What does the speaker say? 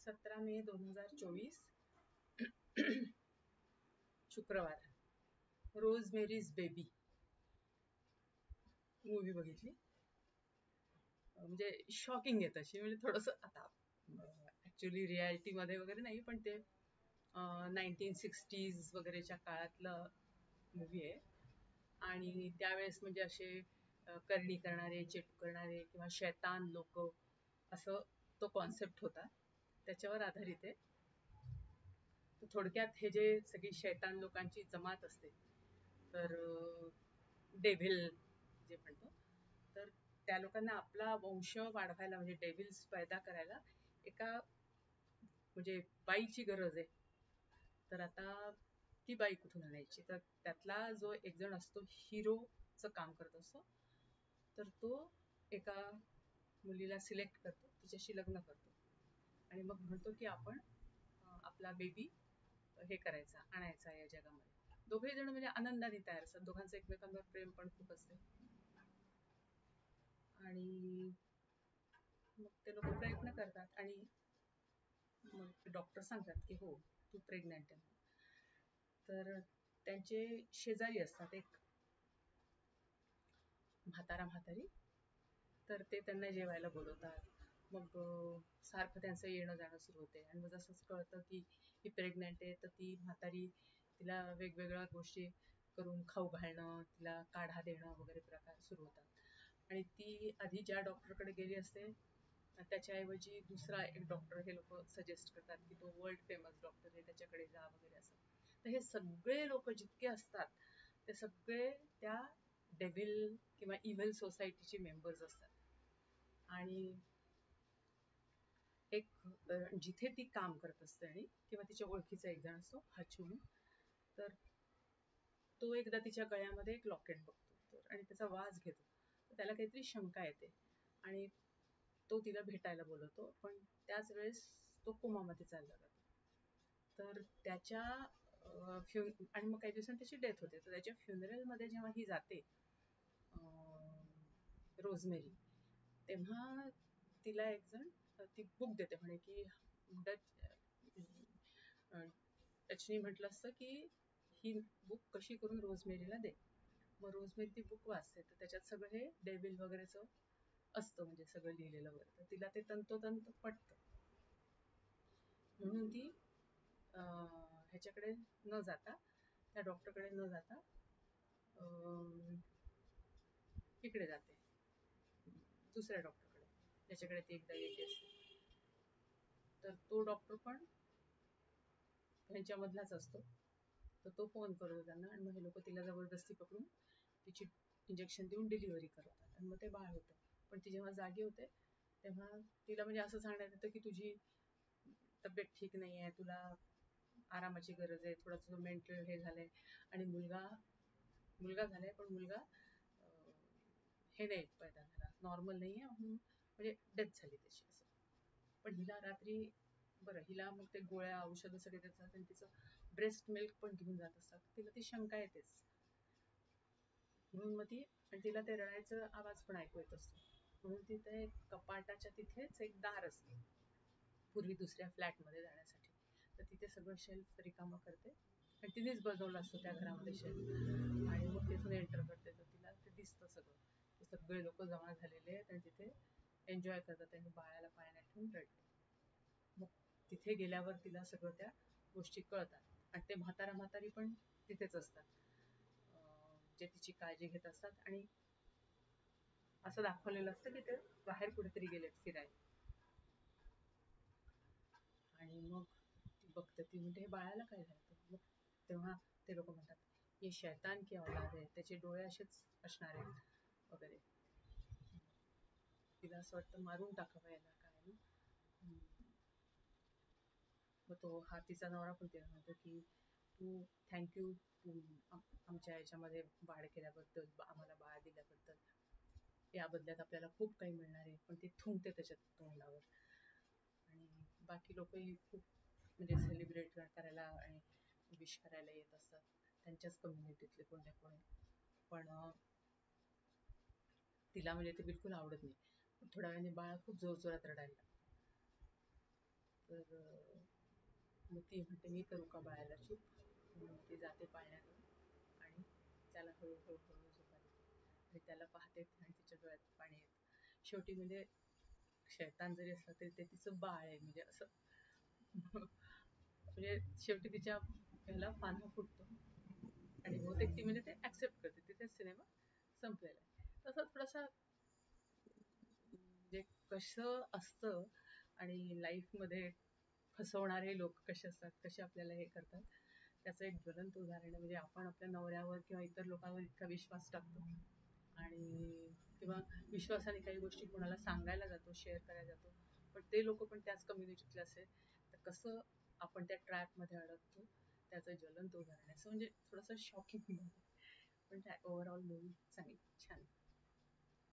17 मे 2024 शुक्रवार. Rosemary's baby movie बघितली. म्हणजे शॉकिंग आहे तशी, म्हणजे थोडंसं आता ॲक्च्युली रियालिटीमध्ये वगैरे नाही, पण ते 1960s वगैरेच्या काळातलं मूवी आहे. आणि त्यावेळेस म्हणजे असे करणी करणारे, चेटू करणारे किंवा शैतान लोक, असं तो कॉन्सेप्ट होता. त्याच्यावर आधारित आहे. थोडक्यात हे जे सगळी शैतान लोकांची जमात असते, तर डेव्हिल जे म्हणतो, तर त्या लोकांना आपला वंश वाढवायला, म्हणजे डेव्हिल्स पैदा करायला एका म्हणजे बाईची गरज आहे. तर आता ती बाई कुठून आणायची? तर त्यातला जो एक जण असतो, हिरोचं काम करत असतो, तर तो एका मुलीला सिलेक्ट करतो, तिच्याशी लग्न करतो आणि मग म्हणतो की आपण आपला बेबी हे करायचा, आणायचा या जगामध्ये. दोघे जण म्हणजे आनंदाने तयार असतात, दोघांचं एकमेकांवर प्रेम पण खूप असते. आणि मग ते लोक प्रयत्न करतात आणि मग डॉक्टर सांगतात की हो, तू प्रेग्नंट आहे. तर त्यांचे शेजारी असतात एक म्हातारी, तर ते त्यांना जेवायला बोलवतात. मग सारखं त्यांचं येणं जाणं सुरू होते आणि मग जसंच कळतं की ही प्रेग्नंट आहे, तर ती म्हातारी तिला वेगवेगळ्या गोष्टी करून खाऊ घालणं, तिला काढा देणं वगैरे प्रकार सुरू होतात. आणि ती आधी ज्या डॉक्टरकडे गेली असते, त्याच्याऐवजी दुसरा एक डॉक्टर हे लोक सजेस्ट करतात की तो वर्ल्ड फेमस डॉक्टर आहे, त्याच्याकडे जा वगैरे असं. तर हे सगळे लोक जितके असतात, ते सगळे त्या डेव्हिल किंवा इव्हिल सोसायटीचे मेंबर्स असतात. आणि एक जिथे ती काम करत असते आणि किंवा तिच्या ओळखीचा एक जण असतो, हाचू, तर तो एकदा तिच्या गळ्यामध्ये एक लॉकेट बघतो आणि त्याचा वास घेतो. तर त्याला काहीतरी शंका येते आणि तो तिला भेटायला बोलवतो, पण त्याच वेळेस तो कोमामध्ये चालला जातो. तर त्याच्या आणि मग काही दिवसांनी त्याची डेथ होते. तर त्याच्या फ्युनरलमध्ये जेव्हा ही जाते, रोजमेरी, तेव्हा तिला एक जण ती बुक देते, म्हणे की टचनी म्हटलं असतं की ही बुक कशी करून रोजमेरीला दे. मग रोजमेरी ती बुक वाचते, तर त्याच्यात सगळं हे डेव्हिल वगैरेचं असतं, म्हणजे सगळं लिहिलेलं वगैरे. तर तिला ते तंतोतंत पटतं. म्हणून ती ह्याच्याकडे न जाता, त्या डॉक्टरकडे न जाता इकडे जाते, दुसऱ्या डॉक्टरकडे, ज्याच्याकडे ती एकदा गेली असते. तर तो डॉक्टर पण ह्यांच्यामधलाच असतो. तर तो फोन करतो त्यांना आणि मग हे लोक तिला जबरदस्ती पकडून तिची इंजेक्शन देऊन डिलिव्हरी करतात आणि मग ते बाळ होतं. पण ती जेव्हा जागी होते, तेव्हा तिला म्हणजे असं सांगण्यात येतं की तुझी तब्येत ठीक नाही आहे, तुला आरामाची गरज आहे, थोडं तुझं मेंटल हे झालंय आणि मुलगा झालाय, पण मुलगा हे नाही पैदा झाला, नॉर्मल नाही आहे, म्हणून म्हणजे डेथ झाली त्याची असं. पण हिला रात्री हिला मग ते गोळ्या औषधं सगळे देतात आणि तिचं ब्रेस्ट मिल्क पण घेऊन जात असतात. तिला ती शंका येतेच, म्हणून मग ती, आणि तिला ते रडायचं आवाज पण ऐकू येत असतो. म्हणून तिथे कपाटाच्या तिथेच एक दार असते पूर्वी दुसऱ्या फ्लॅटमध्ये जाण्यासाठी. तर तिथे सगळं शेल्फ रिकामं करते आणि तिनेच बनवलं असतो त्या घरामध्ये शेल्फ, आणि मग तिथून एंटर करते. तर तिला ते दिसतं सगळं, सगळे लोक जमा झालेले आहेत आणि तिथे एन्जॉय करतात, त्यांनी बाळाला पाळण्यात ठेवून रडते. मग तिथे गेल्यावर तिला सगळं त्या गोष्टी कळतात आणि ते म्हातारी पण तिथेच असतात, जे तिची काळजी घेत असतात. आणि असं दाखवलेलं असतं की ते बाहेर कुठेतरी गेलेत फिरायला. आणि मग ती बघते, ती म्हणते हे बाळाला काय झालं. मग तेव्हा ते लोक म्हणतात ये शैतान की औलाद आहे, त्याचे डोळे असेच असणार आहेत वगैरे. तिला असं वाटतं मारून टाकावं याला, काय ना. मग तो हा तिचा नवरा पण तिला म्हणतो की तू थँक्यू, तू आमच्या याच्यामध्ये वाढ केल्याबद्दल, आम्हाला बाळ दिल्याबद्दल, या बदल्यात आपल्याला खूप काही मिळणार आहे. पण ती थुंकते त्याच्या तोंडावर. आणि बाकी लोकही खूप म्हणजे सेलिब्रेट करायला आणि विश करायला येत असतात, त्यांच्याच कम्युनिटीतले कोण ना कोणी. पण तिला म्हणजे ते बिलकुल आवडत नाही. थोड्या वेळाने बाळ खूप जोरजोरात रडायला लागतं. तर मग ती म्हणते मी करू का बाळाला चूप. म्हणून ती जाते पाळण्यात आणि त्याला हळूहळू झोका देते आणि त्याला पाहते आणि तिच्या डोळ्यात पाणी येतं. शेवटी म्हणजे शैतान जरी असलं तरी ते तिचं बाळ आहे म्हणजे असं म्हणजे शेवटी तिच्या ह्याला पान्हा फुटतो आणि बहुतेक ती म्हणजे ते ऍक्सेप्ट करते. तिथे सिनेमा संपलेला आहे. तसा थोडासा म्हणजे कसं असतं आणि लाईफमध्ये फसवणारे लोक कसे असतात, कसे आपल्याला हे करतात, त्याचं एक ज्वलंत उदाहरण आहे. म्हणजे आपण आपल्या नवऱ्यावर किंवा इतर लोकांवर इतका विश्वास टाकतो आणि किंवा विश्वासाने काही गोष्टी कोणाला सांगायला जातो, शेअर करायला जातो, पण ते लोक पण त्याच कम्युनिटीतले असेल तर कसं आपण त्या ट्रॅपमध्ये अडकतो, त्याचं ज्वलंत उदाहरण आहे. असं म्हणजे थोडंसं शॉकिंग पण ओव्हरऑल मूवी चांगली छान.